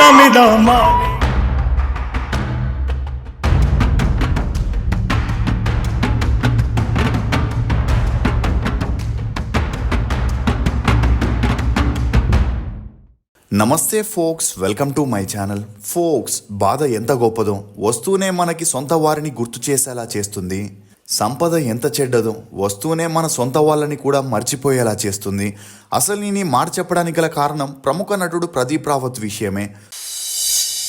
నమిదామా. నమస్తే folks, welcome to my channel. Folks, బాధ ఎంత గొప్పదో వస్తూనే మనకి సొంత వారిని గుర్తు చేసేలా చేస్తుంది. సంపద ఎంత చెడ్డదో వస్తూనే మన సొంత వాళ్ళని కూడా మర్చిపోయేలా చేస్తుంది. అసలు నేను ఈ మాట చెప్పడానికి గల కారణం ప్రముఖ నటుడు ప్రదీప్ రావత్ విషయమే.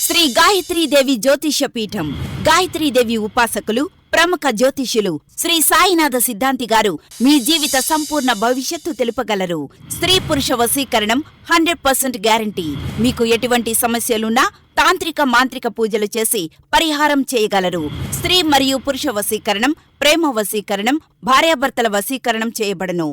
శ్రీ గాయత్రీదేవి జ్యోతిష్య పీఠం, గాయత్రీదేవి ఉపాసకులు, ప్రముఖ జ్యోతిష్యులు శ్రీ సాయినాథ సిద్ధాంతి గారు మీ జీవిత సంపూర్ణ భవిష్యత్తు తెలుపగలరు. స్త్రీ పురుష వశీకరణం 100% గ్యారంటీ. మీకు ఎటువంటి సమస్యలున్నా తాంత్రిక మాంత్రిక పూజలు చేసి పరిహారం చేయగలరు. స్త్రీ మరియు పురుష వశీకరణం, ప్రేమ వశీకరణం, భార్యాభర్తల వశీకరణం చేయబడను.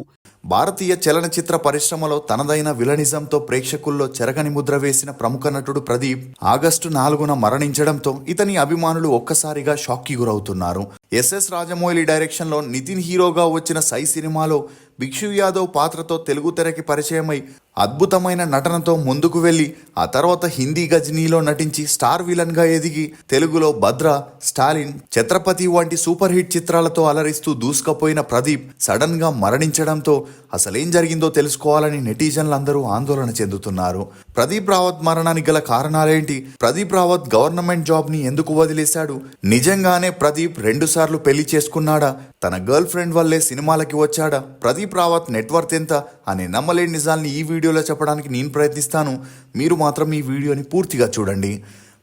భారతీయ చలనచిత్ర పరిశ్రమలో తనదైన విలనిజంతో ప్రేక్షకుల్లో చెరగని ముద్ర వేసిన ప్రముఖ నటుడు ప్రదీప్ ఆగస్టు 4న మరణించడంతో ఇతని అభిమానులు ఒక్కసారిగా షాక్కి గురవుతున్నారు. ఎస్ఎస్ రాజమౌళి డైరెక్షన్లో నితిన్ హీరోగా వచ్చిన సై సినిమాలో భిక్షు యాదవ్ పాత్రతో తెలుగు తెరకి పరిచయమై అద్భుతమైన నటనతో ముందుకు వెళ్లి ఆ తర్వాత హిందీ గజనీలో నటించి స్టార్ విలన్ గా ఎదిగి తెలుగులో భద్ర, స్టాలిన్, ఛత్రపతి వంటి సూపర్ హిట్ చిత్రాలతో అలరిస్తూ దూసుకుపోయిన ప్రదీప్ సడన్ గా మరణించడంతో అసలేం జరిగిందో తెలుసుకోవాలని నెటిజన్లందరూ ఆందోళన చెందుతున్నారు. ప్రదీప్ రావత్ మరణానికి గల కారణాలేంటి? ప్రదీప్ రావత్ గవర్నమెంట్ జాబ్ ని ఎందుకు వదిలేశాడు? నిజంగానే ప్రదీప్ 2 సార్లు పెళ్లి చేసుకున్నాడా? తన గర్ల్ ఫ్రెండ్ వల్లే సినిమాలకి వచ్చాడా? ప్రదీప్ రావత్ నెట్వర్త్ ఎంత అనే నమ్మలేని నిజాల్ని ఈ వీడియోలో చెప్పడానికి నేను ప్రయత్నిస్తాను. మీరు మాత్రం ఈ వీడియోని పూర్తిగా చూడండి.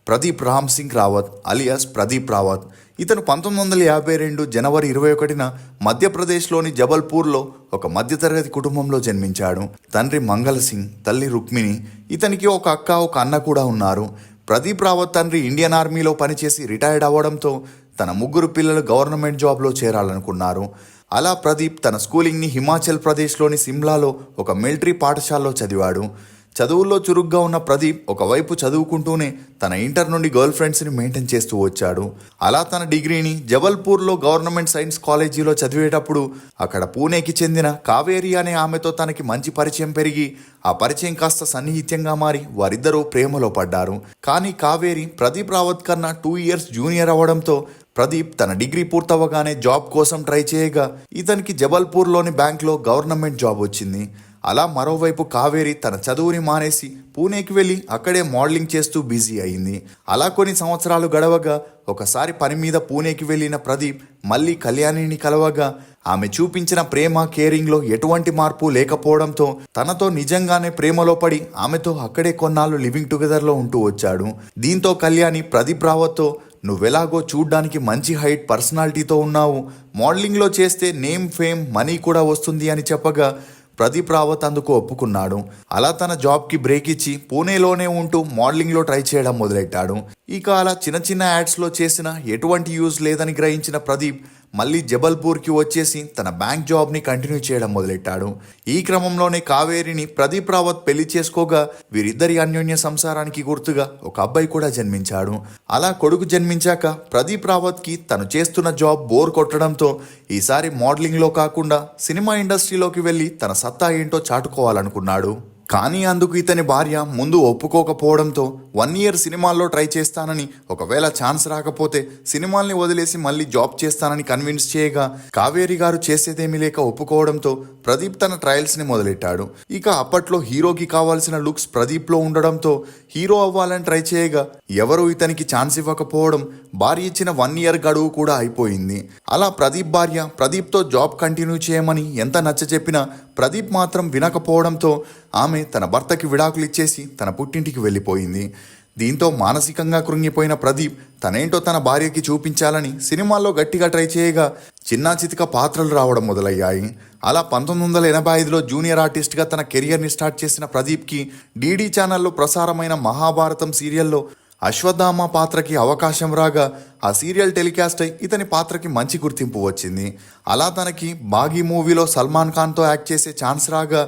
ప్రదీప్ రామ్ సింగ్ రావత్ అలియాస్ ప్రదీప్ రావత్. ఇతను 1952 జనవరి 21న మధ్యప్రదేశ్లోని జబల్పూర్లో ఒక మధ్యతరగతి కుటుంబంలో జన్మించాడు. తండ్రి మంగళ సింగ్, తల్లి రుక్మిణి. ఇతనికి ఒక అక్క, ఒక అన్న కూడా ఉన్నారు. ప్రదీప్ రావత్ తండ్రి ఇండియన్ ఆర్మీలో పనిచేసి రిటైర్డ్ అవ్వడంతో తన 3 పిల్లలు గవర్నమెంట్ జాబ్లో చేరాలనుకున్నారు. అలా ప్రదీప్ తన స్కూలింగ్ని హిమాచల్ ప్రదేశ్లోని సిమ్లాలో ఒక మిలిటరీ పాఠశాలలో చదివాడు. చదువుల్లో చురుగ్గా ఉన్న ప్రదీప్ ఒకవైపు చదువుకుంటూనే తన ఇంటర్ నుండి గర్ల్ ఫ్రెండ్స్ని మెయింటైన్ చేస్తూ వచ్చాడు. అలా తన డిగ్రీని జబల్పూర్లో గవర్నమెంట్ సైన్స్ కాలేజీలో చదివేటప్పుడు అక్కడ పూణేకి చెందిన కావేరి అనే ఆమెతో తనకి మంచి పరిచయం పెరిగి ఆ పరిచయం కాస్త సన్నిహిత్యంగా మారి వారిద్దరూ ప్రేమలో పడ్డారు. కానీ కావేరి ప్రదీప్ రావత్ కన్నా 2 ఇయర్స్ జూనియర్ అవ్వడంతో ప్రదీప్ తన డిగ్రీ పూర్తవగానే జాబ్ కోసం ట్రై చేయగా ఇతనికి జబల్పూర్లోని బ్యాంక్లో గవర్నమెంట్ జాబ్ వచ్చింది. అలా మరోవైపు కావేరి తన చదువుని మానేసి పూణేకి వెళ్ళి అక్కడే మోడలింగ్ చేస్తూ బిజీ అయింది. అలా కొన్ని సంవత్సరాలు గడవగా ఒకసారి పని మీద పూణేకి వెళ్ళిన ప్రదీప్ మళ్ళీ కళ్యాణిని కలవగా ఆమె చూపించిన ప్రేమ, కేరింగ్లో ఎటువంటి మార్పు లేకపోవడంతో తనతో నిజంగానే ప్రేమలో పడి ఆమెతో అక్కడే కొన్నాళ్ళు లివింగ్ టుగెదర్లో ఉంటూ వచ్చాడు. దీంతో కళ్యాణి ప్రదీప్ రావత్తో నువ్వెలాగో చూడ్డానికి మంచి హైట్, పర్సనాలిటీతో ఉన్నావు, మోడలింగ్లో చేస్తే నేమ్, ఫేమ్, మనీ కూడా వస్తుంది అని చెప్పగా ప్రదీప్ రావత్ అందుకు ఒప్పుకున్నాడు. అలా తన జాబ్కి బ్రేక్ ఇచ్చి పూణేలోనే ఉంటూ మోడలింగ్లో ట్రై చేయడం మొదలెట్టాడు. ఇక అలా చిన్న చిన్న యాడ్స్లో చేసిన ఎటువంటి యూజ్ లేదని గ్రహించిన ప్రదీప్ మళ్ళీ జబల్పూర్కి వచ్చేసి తన బ్యాంక్ జాబ్ని కంటిన్యూ చేయడం మొదలెట్టాడు. ఈ క్రమంలోనే కావేరిని ప్రదీప్ రావత్ పెళ్లి చేసుకోగా వీరిద్దరి అన్యోన్య సంసారానికి గుర్తుగా ఒక అబ్బాయి కూడా జన్మించాడు. అలా కొడుకు జన్మించాక ప్రదీప్ రావత్కి తను చేస్తున్న జాబ్ బోర్ కొట్టడంతో ఈసారి మోడలింగ్లో కాకుండా సినిమా ఇండస్ట్రీలోకి వెళ్ళి తన సత్తా ఏంటో చాటుకోవాలనుకున్నాడు. కానీ అందుకు ఇతని భార్య ముందు ఒప్పుకోకపోవడంతో 1 ఇయర్ సినిమాల్లో ట్రై చేస్తానని, ఒకవేళ ఛాన్స్ రాకపోతే సినిమాల్ని వదిలేసి మళ్ళీ జాబ్ చేస్తానని కన్విన్స్ చేయగా కావేరి గారు చేసేదేమీ లేక ఒప్పుకోవడంతో ప్రదీప్ తన ట్రయల్స్ని మొదలెట్టాడు. ఇక అప్పట్లో హీరోకి కావాల్సిన లుక్స్ ప్రదీప్లో ఉండడంతో హీరో అవ్వాలని ట్రై చేయగా ఎవరూ ఇతనికి ఛాన్స్ ఇవ్వకపోవడం, భార్య ఇచ్చిన 1 ఇయర్ గడువు కూడా అయిపోయింది. అలా ప్రదీప్ భార్య ప్రదీప్తో జాబ్ కంటిన్యూ చేయమని ఎంత నచ్చచెప్పినా ప్రదీప్ మాత్రం వినకపోవడంతో ఆమె తన భర్తకి విడాకులు ఇచ్చేసి తన పుట్టింటికి వెళ్ళిపోయింది. దీంతో మానసికంగా కృంగిపోయిన ప్రదీప్ తనేంటో తన భార్యకి చూపించాలని సినిమాల్లో గట్టిగా ట్రై చేయగా చిన్నా చితిక పాత్రలు రావడం మొదలయ్యాయి. అలా 1985లో జూనియర్ ఆర్టిస్ట్గా తన కెరియర్ని స్టార్ట్ చేసిన ప్రదీప్కి డీడీ ఛానల్లో ప్రసారమైన మహాభారతం సీరియల్లో అశ్వత్థామ పాత్రకి అవకాశం రాగా ఆ సీరియల్ టెలికాస్ట్ అయి ఇతని పాత్రకి మంచి గుర్తింపు వచ్చింది. అలా తనకి బాగీ మూవీలో సల్మాన్ ఖాన్తో యాక్ట్ చేసే ఛాన్స్ రాగా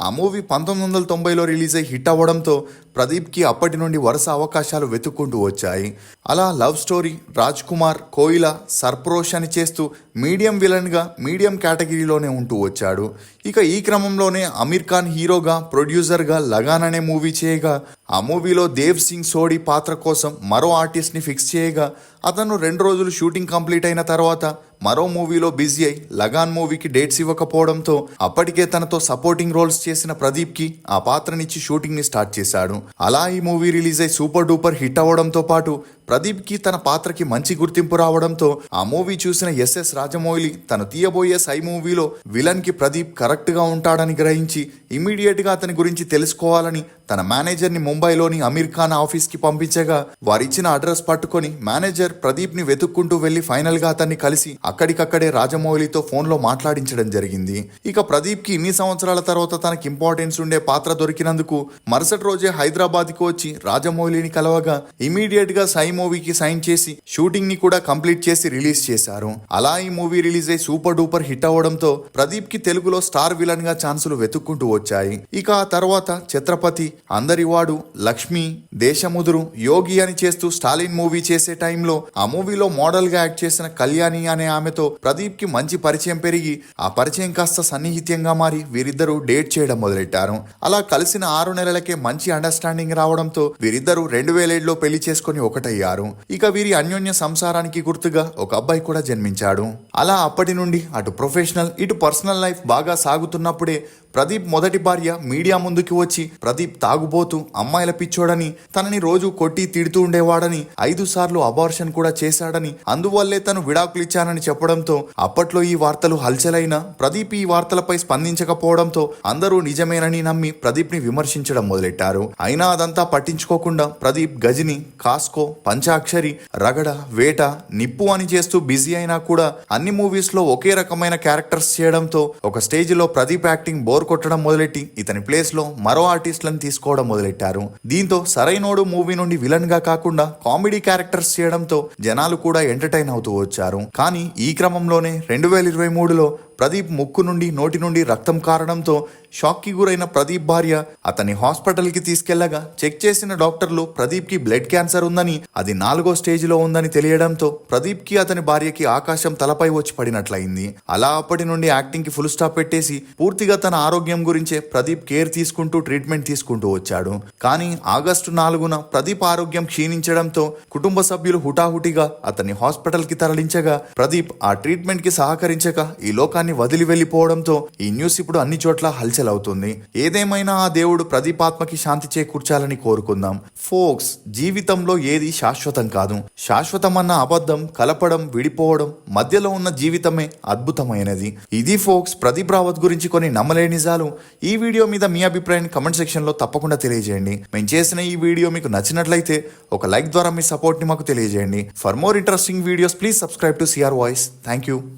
ఆ మూవీ 1990లో రిలీజ్ అయ్యి హిట్ అవ్వడంతో ప్రదీప్కి అప్పటి నుండి వరుస అవకాశాలు వెతుక్కుంటూ వచ్చాయి. అలా లవ్ స్టోరీ, రాజ్ కుమార్, కోయిల, సర్ప్రోష్ అని చేస్తూ మీడియం విలన్గా మీడియం కేటగిరీలోనే ఉంటూ వచ్చాడు. ఇక ఈ క్రమంలోనే అమీర్ ఖాన్ హీరోగా, ప్రొడ్యూసర్గా లగాన్ అనే మూవీ చేయగా ఆ మూవీలో దేవ్ సింగ్ సోడి పాత్ర కోసం మరో ఆర్టిస్ట్ ని ఫిక్స్ చేయగా అతను 2 రోజులు షూటింగ్ కంప్లీట్ అయిన తర్వాత మరో మూవీలో బిజీ అయి లగాన్ మూవీకి డేట్స్ ఇవ్వకపోవడంతో అప్పటికే తనతో సపోర్టింగ్ రోల్స్ చేసిన ప్రదీప్ కి ఆ పాత్రనిచ్చి షూటింగ్ ని స్టార్ట్ చేశాడు. అలా ఈ మూవీ రిలీజ్ అయి సూపర్ డూపర్ హిట్ అవ్వడంతో పాటు ప్రదీప్ కి తన పాత్రకి మంచి గుర్తింపు రావడంతో ఆ మూవీ చూసిన ఎస్ఎస్ రాజమౌళి తను తీయబోయే సై మూవీలో విలన్ కి ప్రదీప్ కరెక్ట్ గా ఉంటాడని గ్రహించి ఇమీడియట్ గా అతని గురించి తెలుసుకోవాలని తన మేనేజర్ ని ముంబైలోని అమీర్ ఖాన్ ఆఫీస్ కి పంపించగా వారిచ్చిన అడ్రస్ పట్టుకొని మేనేజర్ ప్రదీప్ ని వెతుక్కుంటూ వెళ్లి ఫైనల్ గా అతన్ని కలిసి అక్కడికక్కడే రాజమౌళితో ఫోన్ లో మాట్లాడించడం జరిగింది. ఇక ప్రదీప్ కి ఇన్ని సంవత్సరాల తర్వాత తనకి ఇంపార్టెన్స్ ఉండే పాత్ర దొరికినందుకు మరుసటి రోజే హైదరాబాద్ కి వచ్చి రాజమౌళిని కలవగా ఇమీడియట్ గా సై మూవీకి సైన్ చేసి షూటింగ్ ని కూడా కంప్లీట్ చేసి రిలీజ్ చేశారు. అలా ఈ మూవీ రిలీజ్ అయి సూపర్ డూపర్ హిట్ అవ్వడంతో ప్రదీప్ కి తెలుగులో స్టార్ విలన్ గా ఛాన్సులు వెతుక్కుంటూ వచ్చాయి. ఇక ఆ తర్వాత ఛత్రపతి, అందరివాడు, లక్ష్మి, దేశముదురు, యోగి అని చేస్తూ స్టాలిన్ మూవీ చేసే టైంలో ఆ మూవీలో మోడల్ గా యాక్ట్ చేసిన కళ్యాణి అనే ఆమెతో ప్రదీప్ కి మంచి పరిచయం పెరిగి ఆ పరిచయం కాస్త సన్నిహిత్యంగా మారి వీరిద్దరూ డేట్ చేయడం మొదలెట్టారు. అలా కలిసిన 6 నెలలకే మంచి అండర్స్టాండింగ్ రావడంతో వీరిద్దరూ 2007లో పెళ్లి చేసుకుని ఒకటయ్యారు. ఇక వీరి అన్యోన్య సంసారానికి గుర్తుగా ఒక అబ్బాయి కూడా జన్మించాడు. అలా అప్పటి నుండి అటు ప్రొఫెషనల్ ఇటు పర్సనల్ లైఫ్ బాగా సాగుతున్నప్పుడే ప్రదీప్ మొదటి భార్య మీడియా ముందుకి వచ్చి ప్రదీప్ తాగుబోతూ అమ్మాయిల పిచ్చోడని, తనని రోజు కొట్టి తిడుతూ ఉండేవాడని, 5 సార్లు అబార్షన్ కూడా చేశాడని, అందువల్లే తను విడాకులు ఇచ్చానని చెప్పడంతో అప్పట్లో ఈ వార్తలు హల్చలైన ప్రదీప్ ఈ వార్తలపై స్పందించకపోవడంతో అందరూ నిజమేనని నమ్మి ప్రదీప్ ని విమర్శించడం మొదలెట్టారు. అయినా అదంతా పట్టించుకోకుండా ప్రదీప్ గజిని, కాస్కో, పంచాక్షరి, రగడ, వేట, నిప్పు అని చేస్తూ బిజీ అయినా కూడా అన్ని మూవీస్ లో ఒకే రకమైన క్యారెక్టర్స్ చేయడంతో ఒక స్టేజ్ లో ప్రదీప్ యాక్టింగ్ బోర్ కొట్టడం మొదలెట్టి ఇతని ప్లేస్ లో మరో ఆర్టిస్టులను తీసుకోవడం మొదలెట్టారు. దీంతో సరైనోడు మూవీ నుండి విలన్ గా కాకుండా కామెడీ క్యారెక్టర్స్ చేయడంతో జనాలు కూడా ఎంటర్టైన్ అవుతూ వచ్చారు. కానీ ఈ క్రమంలోనే 2023లో ప్రదీప్ ముక్కు నుండి నోటి నుండి రక్తం కారడంతో షాక్ కి గురైన ప్రదీప్ భార్య అతన్ని హాస్పిటల్ కి తీసుకెళ్లగా చెక్ చేసిన డాక్టర్లు ప్రదీప్ కి బ్లడ్ క్యాన్సర్ ఉందని, అది 4వ స్టేజ్ లో ఉందని తెలియడంతో ప్రదీప్ కి అతని భార్యకి ఆకాశం తలపై వచ్చి పడినట్లయింది. అలా అప్పటి నుండి యాక్టింగ్ కి ఫుల్ స్టాప్ పెట్టేసి పూర్తిగా తన ఆరోగ్యం గురించే ప్రదీప్ కేర్ తీసుకుంటూ ట్రీట్మెంట్ తీసుకుంటూ వచ్చాడు. కానీ ఆగస్టు 4న ప్రదీప్ ఆరోగ్యం క్షీణించడంతో కుటుంబ సభ్యులు హుటాహుటిగా అతన్ని హాస్పిటల్ కి తరలించగా ప్రదీప్ ఆ ట్రీట్మెంట్ కి సహకరించక ఈ లోకాన్ని వదిలి వెళ్లిపోవడంతో ఈ న్యూస్ ఇప్పుడు అన్ని చోట్ల హల్చల్ అవుతుంది. ఏదేమైనా ఆ దేవుడు ప్రదీప్ ఆత్మకి శాంతి చేకూర్చాలని కోరుకుందాం. ఫోక్స్, జీవితంలో ఏది శాశ్వతం కాదు. శాశ్వతమన్న అబద్ధం, కలపడం, విడిపోవడం, మధ్యలో ఉన్న జీవితమే అద్భుతమైనది. ఇది ఫోక్స్ ప్రదీప్ రావత్ గురించి కొన్ని నమ్మలేని నిజాలు. ఈ వీడియో మీద మీ అభిప్రాయాన్ని కమెంట్ సెక్షన్ లో తప్పకుండా తెలియజేయండి. మేము చేసిన ఈ వీడియో మీకు నచ్చినట్లయితే ఒక లైక్ ద్వారా మీ సపోర్ట్ ని మాకు తెలియజేయండి. For more interesting videos please subscribe to CR voice. Thank you.